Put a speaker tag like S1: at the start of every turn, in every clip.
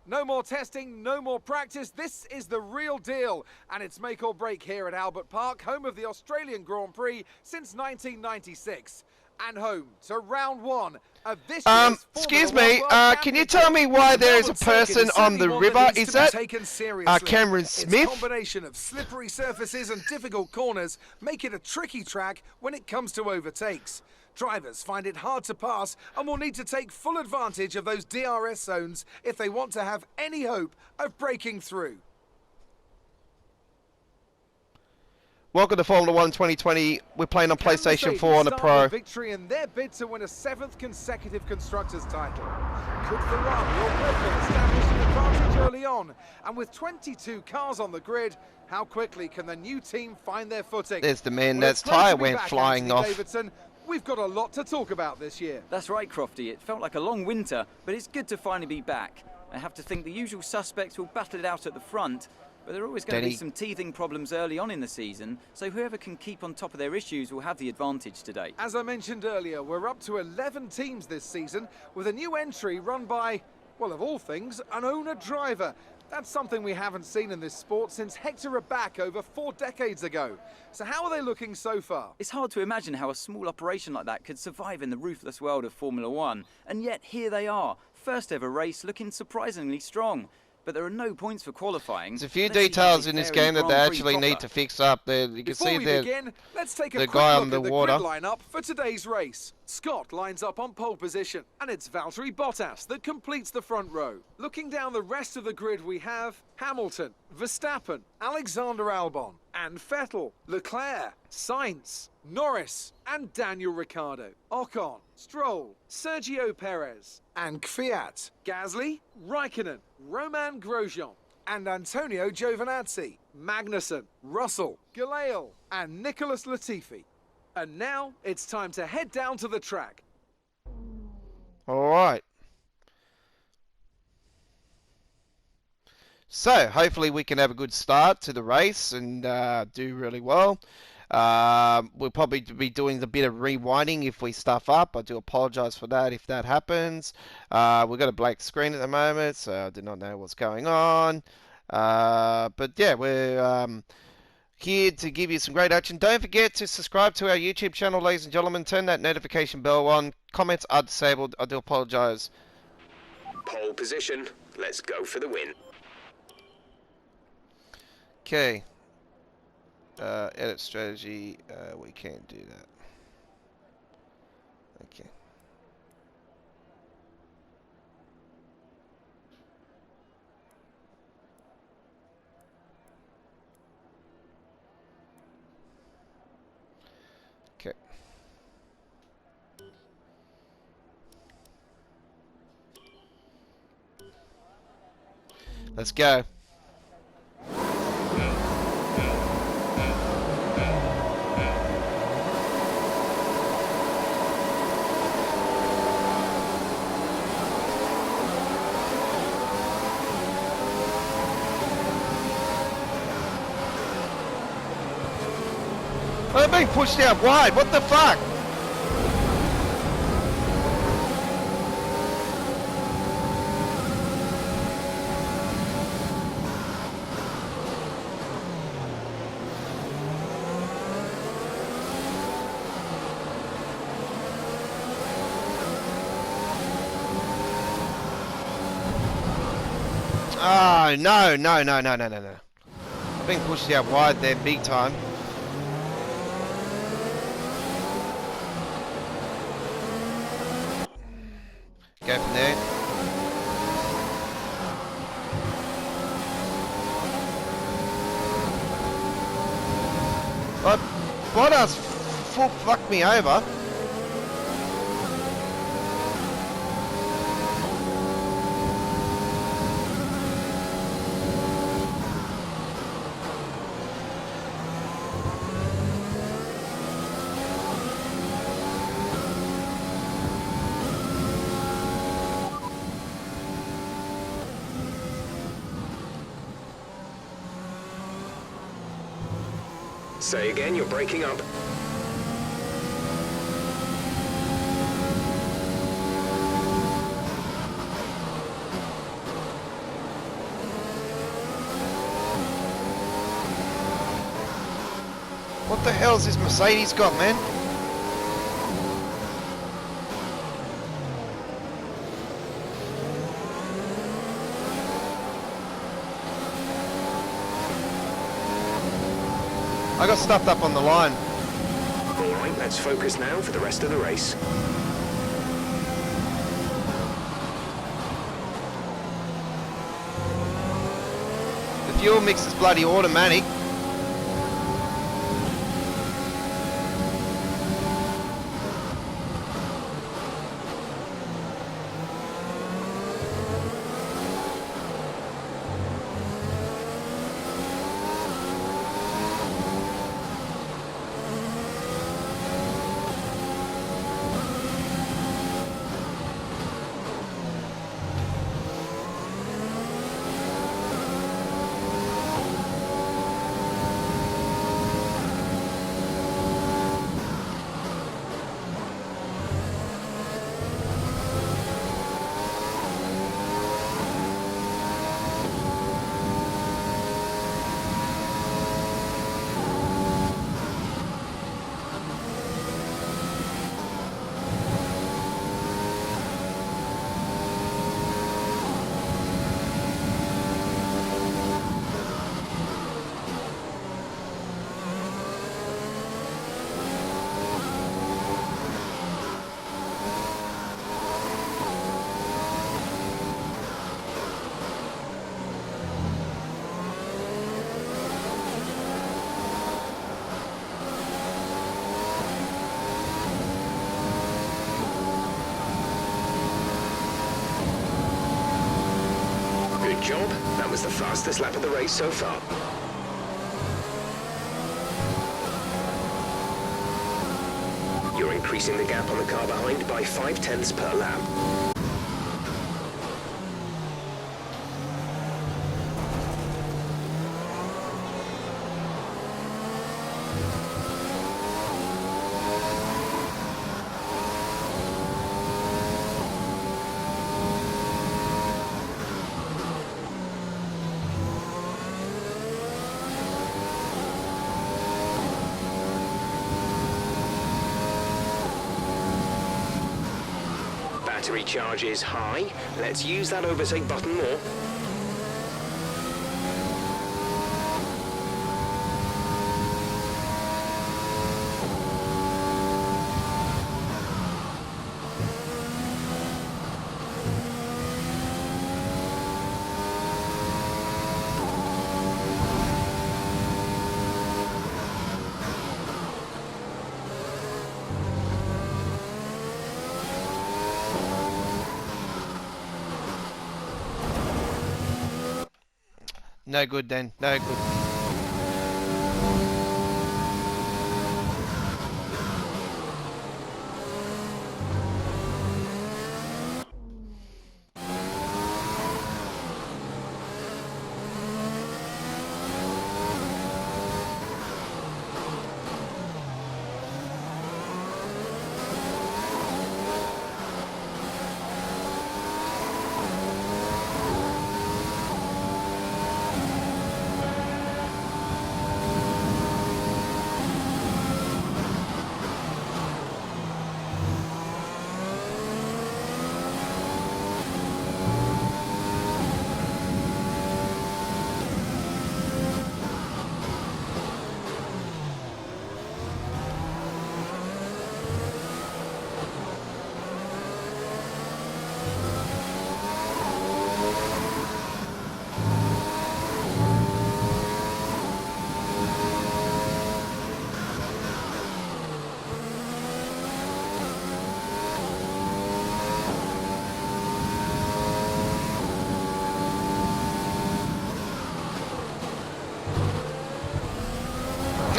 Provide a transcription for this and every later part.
S1: No more testing, no more practice. This is the real deal. And it's make or break here at Albert Park, home of the Australian Grand Prix since 1996. And home to round one of this year's
S2: excuse
S1: Formula
S2: me,
S1: One World
S2: can you
S1: Championship.
S2: tell me why
S1: The
S2: there is a
S1: Melbourne circuit
S2: person on the
S1: certainly one
S2: river?
S1: needs
S2: Is
S1: to
S2: that
S1: be taken seriously.
S2: Cameron
S1: Its
S2: Smith?
S1: combination of slippery surfaces and difficult corners make it a tricky track when it comes to overtakes. Drivers find it hard to pass and will need to take full advantage of those DRS zones if they want to have any hope of breaking through.
S2: Welcome to Formula 1 2020. We're playing on PlayStation 4 on the
S1: Start
S2: Pro.
S1: with victory in their bid to win a 7th consecutive Constructors title. Could Ferrari or Red Bull establish an advantage early on? And with 22 cars on the grid, how quickly can the new team find their footing?
S2: There's the man
S1: Well,
S2: that's
S1: it's great
S2: tyre
S1: to be
S2: went
S1: back,
S2: flying
S1: Anthony
S2: off.
S1: Davidson. We've got a lot to talk about this year.
S3: That's right, Crofty. It felt like a long winter, but it's good to finally be back. I have to think the usual suspects will battle it out at the front, but there are always going to be some teething problems early on in the season, so whoever can keep on top of their issues will have the advantage today.
S1: As I mentioned earlier, we're up to 11 teams this season, with a new entry run by, well, of all things, an owner-driver. That's something we haven't seen in this sport since Hector Raback over 4 decades ago. So how are they looking so far?
S3: It's hard to imagine how a small operation like that could survive in the ruthless world of Formula 1, and yet here they are, first ever race looking surprisingly strong. But there are no points for qualifying.
S2: There's a few details in this game that they actually need to fix up. There, you can see
S1: begin, let's take a
S2: the
S1: quick
S2: guy
S1: look
S2: on the
S1: at the
S2: water.
S1: grid lineup for today's race. Scott lines up on pole position, and it's Valtteri Bottas that completes the front row. Looking down the rest of the grid, we have Hamilton, Verstappen, Alexander Albon, and Vettel, Leclerc, Sainz, Norris, and Daniel Ricciardo, Ocon, Stroll, Sergio Perez, and Kvyat, Gasly, Raikkonen, Romain Grosjean, and Antonio Giovinazzi, Magnussen, Russell, Galeal, and Nicholas Latifi. And now it's time to head down to the track.
S2: All right. So hopefully we can have a good start to the race and do really well. We'll probably be doing a bit of rewinding if we stuff up. I do apologize for that if that happens. We've got a blank screen at the moment, so I do not know what's going on. But yeah, we're here to give you some great action. Don't forget to subscribe to our YouTube channel, ladies and gentlemen. Turn that notification bell on. Comments are disabled. I do apologize.
S4: Pole position. Let's go for the win.
S2: Okay. Edit strategy. We can't do that. Okay. Okay. Let's go. I'm being pushed out wide. What the fuck? Oh, no. I'm being pushed out wide there big time. Go from there. But Bottas full fucked me over.
S4: Say again, you're breaking up.
S2: the hell's this Mercedes got, man? I got stuffed up on the line.
S4: Alright, let's focus now for the rest of the race.
S2: The fuel mix is bloody automatic.
S4: Good job. That was the fastest lap of the race so far. You're increasing the gap on the car behind by 0.5 per lap. Battery charge is high. Let's use that overtake button more.
S2: No good then, no good.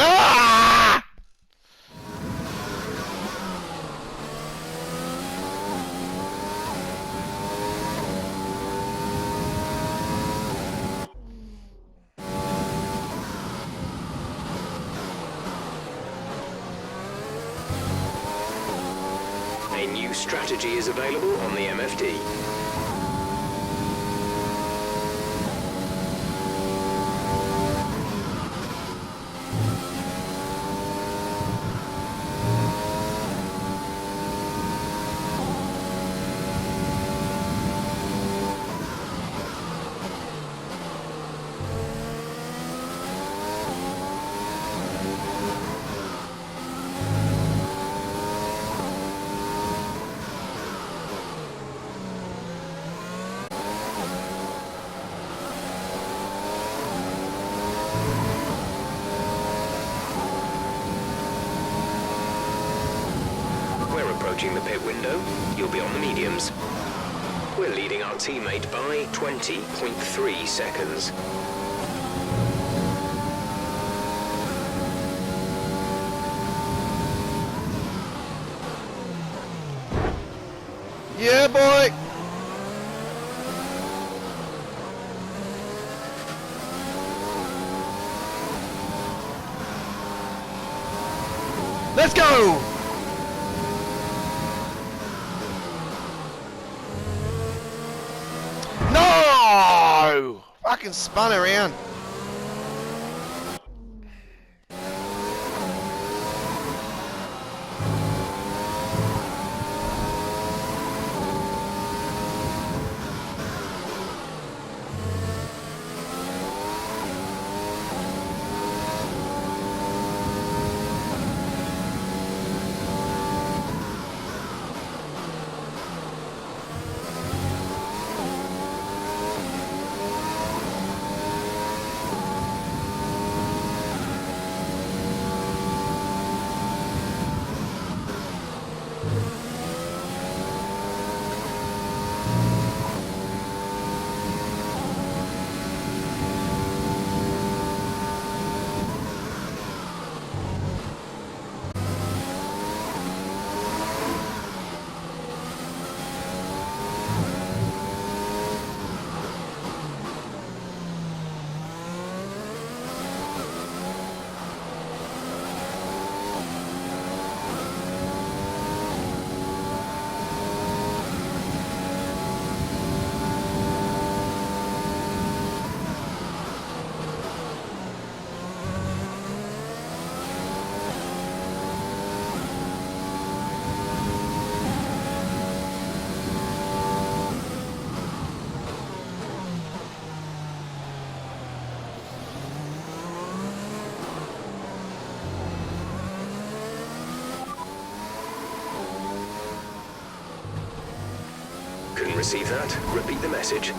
S2: Ah!
S4: A new strategy is available on the MFD. approaching the pit window. You'll be on the mediums. We're leading our teammate by 20.3 seconds.
S2: Yeah, boy! Let's go! No! Fucking spun around.
S4: Couldn't receive that. Repeat the message.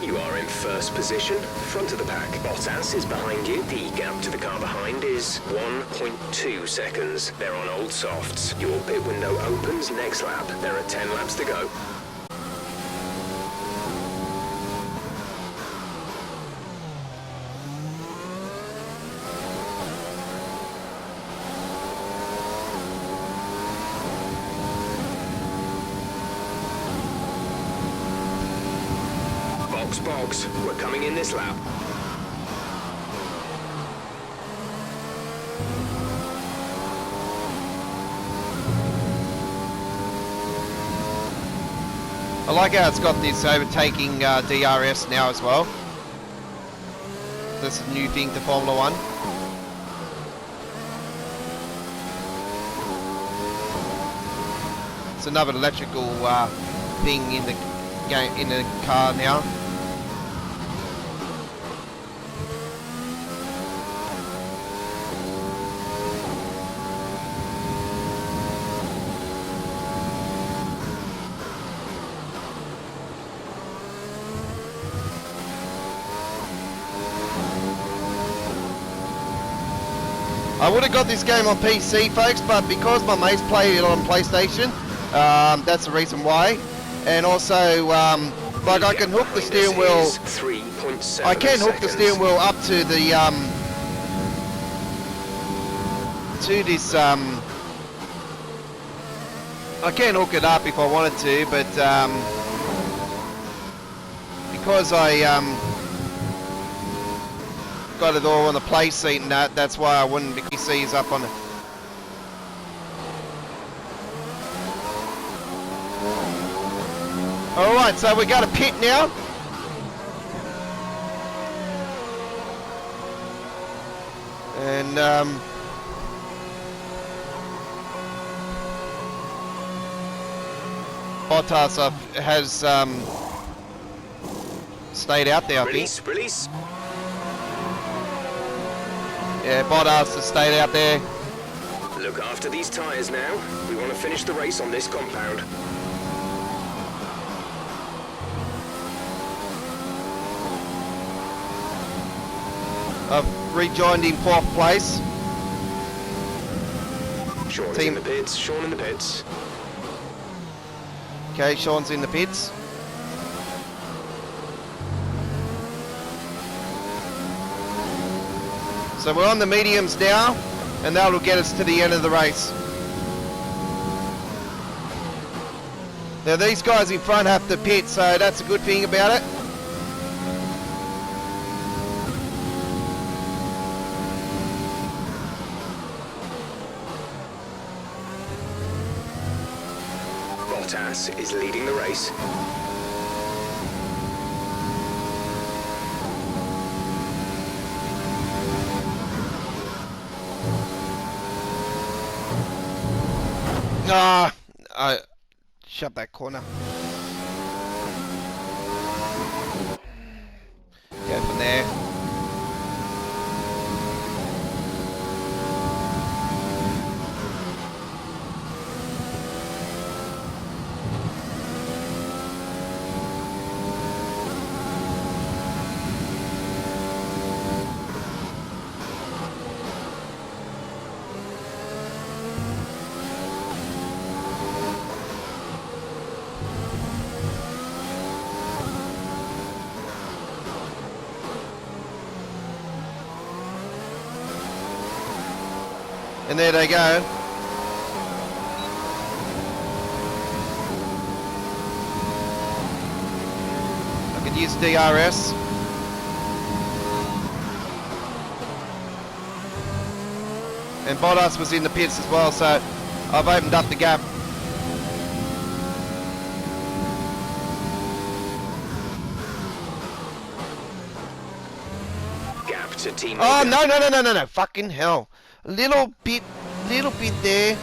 S4: You are in first position, front of the pack. Bottas is behind you. The gap to the car behind is 1.2 seconds. They're on old softs. Your pit window opens next lap. There are 10 laps to go. Box, we're coming in this lap.
S2: I like how it's got this overtaking DRS now as well. That's a new thing to Formula One. It's another electrical thing in the game, in the car now. I would have got this game on PC, folks, but because my mates play it on PlayStation, that's the reason why. And also, like I can hook the steering wheel. I can hook the steering wheel up to the to this. I can hook it up if I wanted to, but because I got it all on the play seat and that's why I wouldn't be PCs up on it. Alright, so we got a pit now. And Bottas has stayed out there, I think.
S4: Release.
S2: Yeah, Bottas has stayed out there.
S4: Look after these tyres now. We want to finish the race on this compound.
S2: I've rejoined in 4th place.
S4: Sean's in the pits. Sean in the pits.
S2: Okay, Sean's in the pits. So we're on the mediums now, and that'll get us to the end of the race. Now these guys in front have to pit, so that's a good thing about it.
S4: Bottas is leading the race.
S2: I shut that corner. Go from there. And there they go. I could use DRS. And Bottas was in the pits as well, so I've opened up the gap.
S4: Gap to team.
S2: Oh, no. Fucking hell. A little bit there.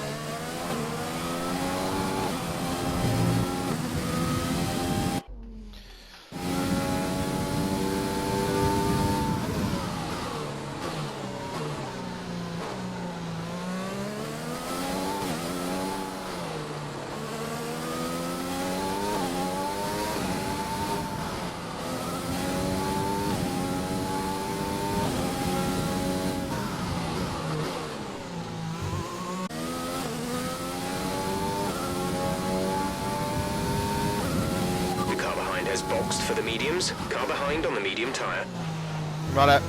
S4: Has boxed for the mediums. Car behind on the medium tyre.
S2: Righto.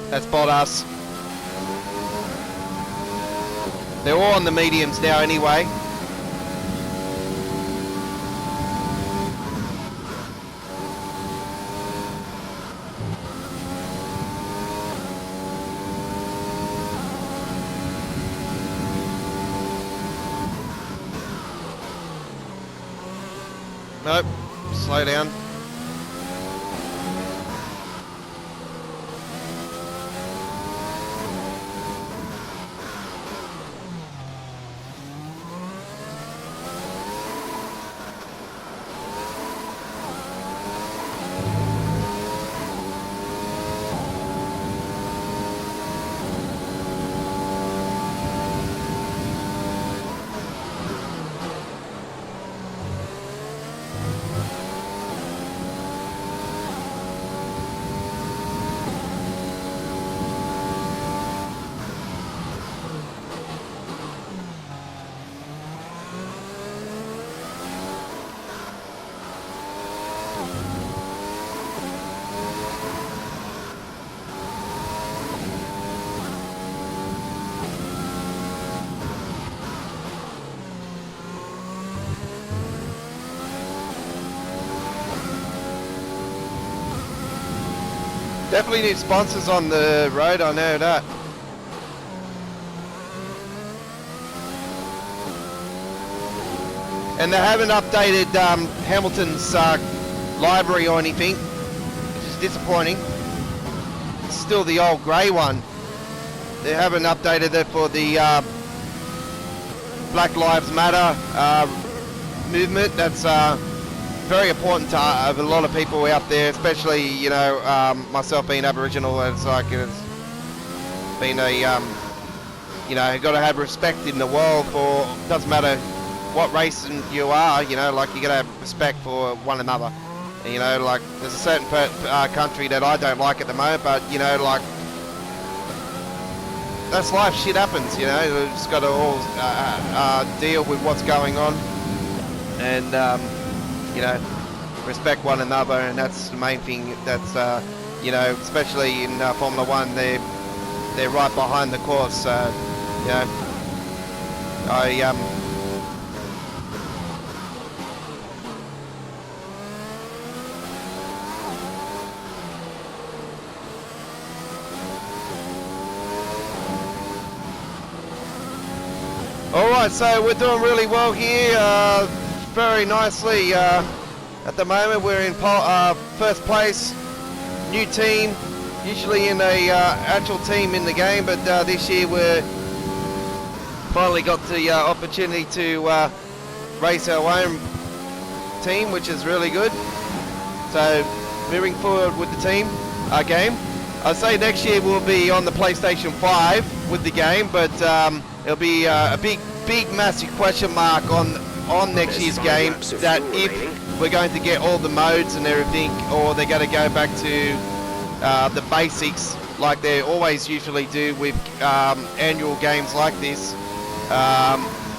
S2: That's Bottas. They're all on the mediums now anyway. Nope. Slow down. Definitely need sponsors on the road, I know that. And they haven't updated Hamilton's library or anything, which is disappointing. It's still the old grey one. They haven't updated it for the Black Lives Matter movement. That's very important to a lot of people out there, especially, you know, myself being Aboriginal. It's like it's been a, you know, got to have respect in the world for, doesn't matter what race you are, you know, like you got to have respect for one another. You know, like there's a certain country that I don't like at the moment, but, you know, like, that's life, shit happens, you know, we've just got to all deal with what's going on and, you know, respect one another, and that's the main thing. That's, you know, especially in Formula 1, they're right behind the course, so, you know, Alright, so we're doing really well here, very nicely. At the moment we're in first place, new team, usually in a actual team in the game, but this year we're finally got the opportunity to race our own team, which is really good. So moving forward with the team, our game. I'd say next year we'll be on the PlayStation 5 with the game, but it'll be a big massive question mark on next year's game, that if we're going to get all the modes and everything, or they're going to go back to the basics like they always usually do with annual games like this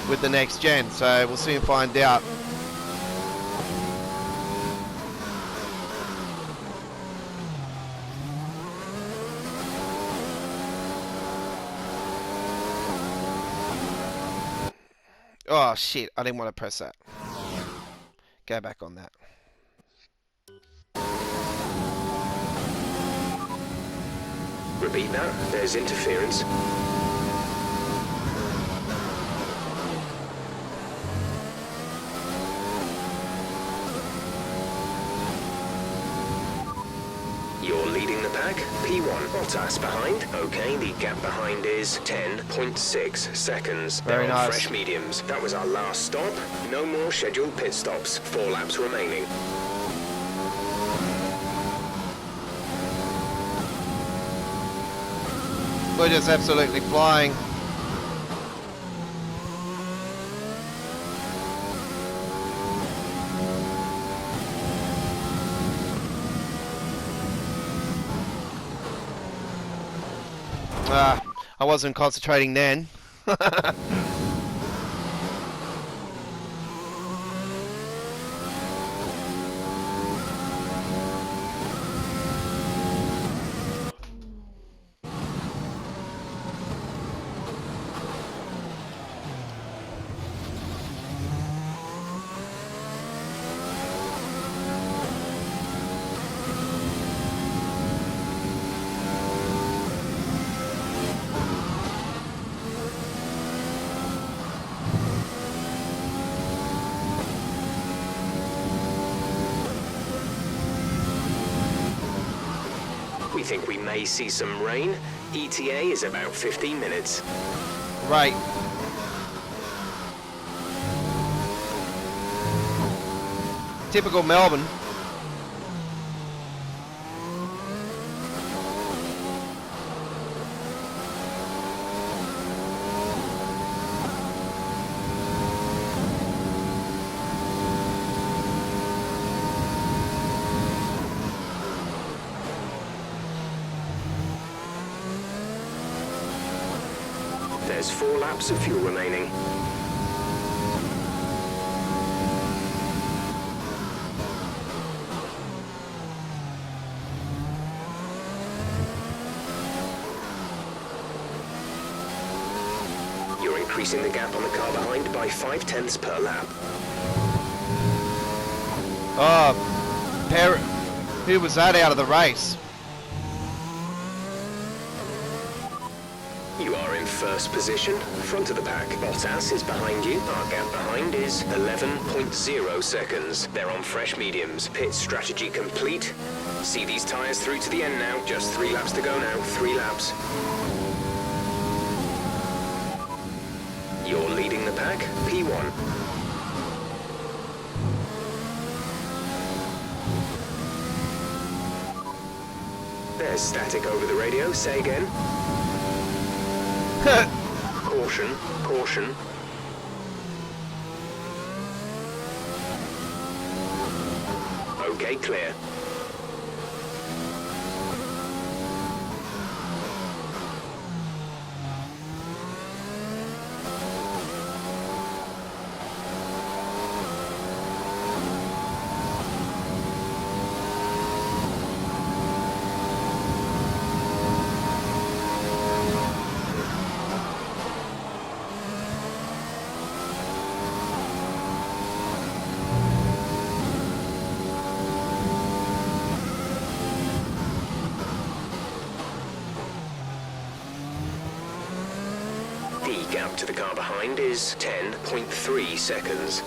S2: with the next gen. So we'll soon find out. Oh shit, I didn't want to press that. Go back on that.
S4: Repeat that. There's interference. You're leading the pack. P1. Bottas behind. Okay, the gap behind is 10.6 seconds.
S2: Very
S4: They're on
S2: nice.
S4: fresh mediums. That was our last stop. No more scheduled pit stops. 4 laps remaining.
S2: We're just absolutely flying. I wasn't concentrating then.
S4: We think we may see some rain. ETA is about 15 minutes.
S2: Right. Typical Melbourne.
S4: There's 4 laps of fuel remaining. You're increasing the gap on the car behind by 0.5 per lap.
S2: Oh, who was that out of the race?
S4: You are in first position, front of the pack. Bottas is behind you. Our gap behind is 11.0 seconds. They're on fresh mediums. Pit strategy complete. See these tyres through to the end now. Just 3 laps to go now. 3 laps. You're leading the pack. P1. There's static over the radio. Say again. Caution, caution. Okay, clear. The gap to the car behind is 10.3 seconds.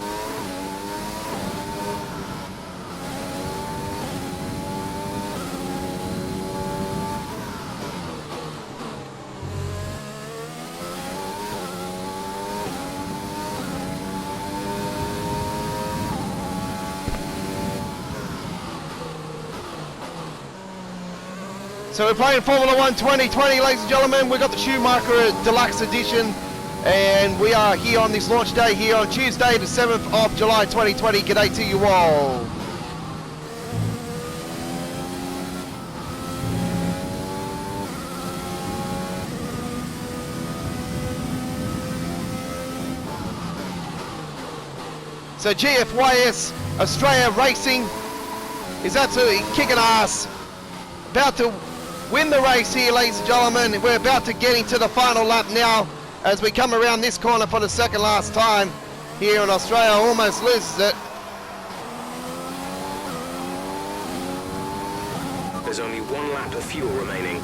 S2: So we're playing Formula 1 2020, ladies and gentlemen. We've got the Schumacher Deluxe Edition, and we are here on this launch day here on Tuesday, the 7th of July 2020. G'day to you all. So GFYS Australia Racing is absolutely kicking ass. About to win the race here, ladies and gentlemen. We're about to get into the final lap now as we come around this corner for the second last time here in Australia. Almost loses it.
S4: There's only one lap of fuel remaining.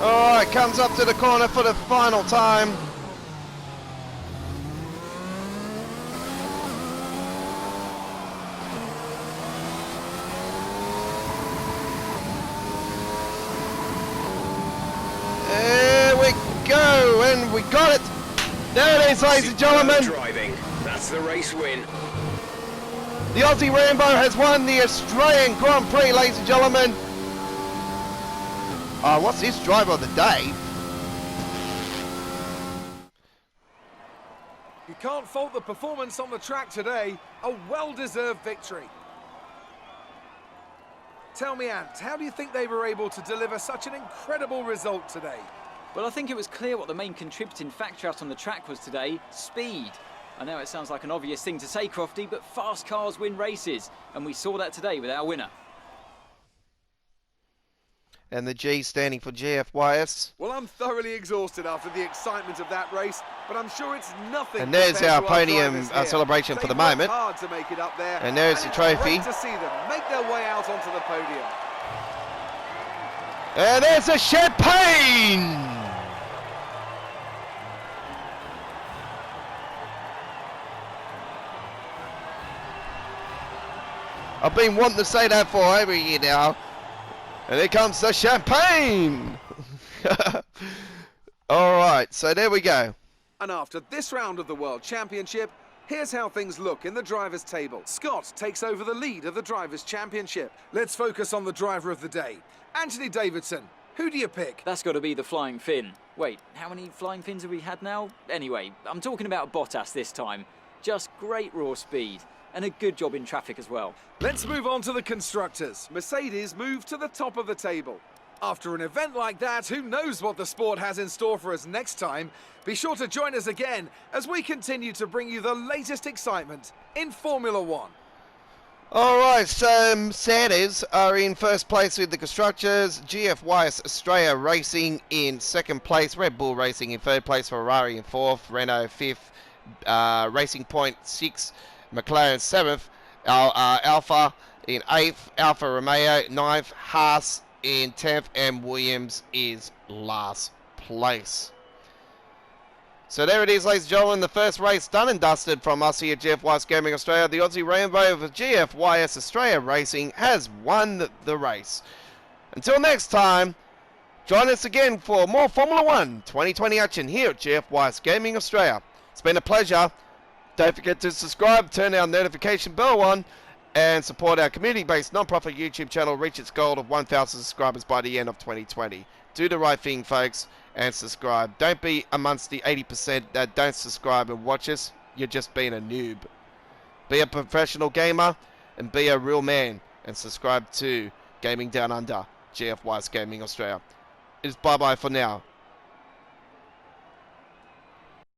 S2: Alright, comes up to the corner for the final time. There we go, and we got it. There it is, ladies and gentlemen.
S4: Driving. That's the race win.
S2: The Aussie Rambo has won the Australian Grand Prix, ladies and gentlemen. What's this driver of the day?
S1: You can't fault the performance on the track today. A well-deserved victory. Tell me, Ant, how do you think they were able to deliver such an incredible result today?
S3: Well, I think it was clear what the main contributing factor out on the track was today: speed. I know it sounds like an obvious thing to say, Crofty, but fast cars win races, and we saw that today with our winner.
S2: And the G standing for GFYS.
S1: Well, I'm thoroughly exhausted after the excitement of that race, but I'm sure it's nothing.
S2: And there's our
S1: compared to
S2: podium
S1: drivers here.
S2: celebration for the
S1: They worked
S2: moment.
S1: hard to make it up there,
S2: And there's the
S1: it's
S2: trophy.
S1: Great to see them make their way out onto the podium.
S2: And there's the champagne! I've been wanting to say that for every year now. And here comes the champagne! Alright, so there we go.
S1: And after this round of the World Championship, Here's how things look in the Drivers' Table. Scott takes over the lead of the Drivers' Championship. Let's focus on the driver of the day. Anthony Davidson, who do you pick?
S3: That's got to be the Flying Finn. Wait, how many Flying Fins have we had now? Anyway, I'm talking about Bottas this time. Just great raw speed, and a good job in traffic as well.
S1: Let's move on to the Constructors. Mercedes move to the top of the table. After an event like that, who knows what the sport has in store for us next time? Be sure to join us again as we continue to bring you the latest excitement in Formula One.
S2: Alright, so Mercedes are in first place with the Constructors, GFYS Australia Racing in second place, Red Bull Racing in third place, Ferrari in fourth, Renault fifth, Racing Point sixth, McLaren seventh, Alpha in eighth, Alfa Romeo ninth, Haas in 10th, and Williams is last place. So there it is, ladies and gentlemen, the first race done and dusted from us here at GFYS Gaming Australia. The Aussie Rainbow of GFYS Australia Racing has won the race. Until next time, join us again for more Formula 1 2020 action here at GFYS Gaming Australia. It's been a pleasure. Don't forget to subscribe, turn our notification bell on, and support our community-based non-profit YouTube channel reach its goal of 1,000 subscribers by the end of 2020. Do the right thing, folks, and subscribe. Don't be amongst the 80% that don't subscribe and watch us. You're just being a noob. Be a professional gamer and be a real man, and subscribe to Gaming Down Under, GFY's Gaming Australia. It is bye-bye for now.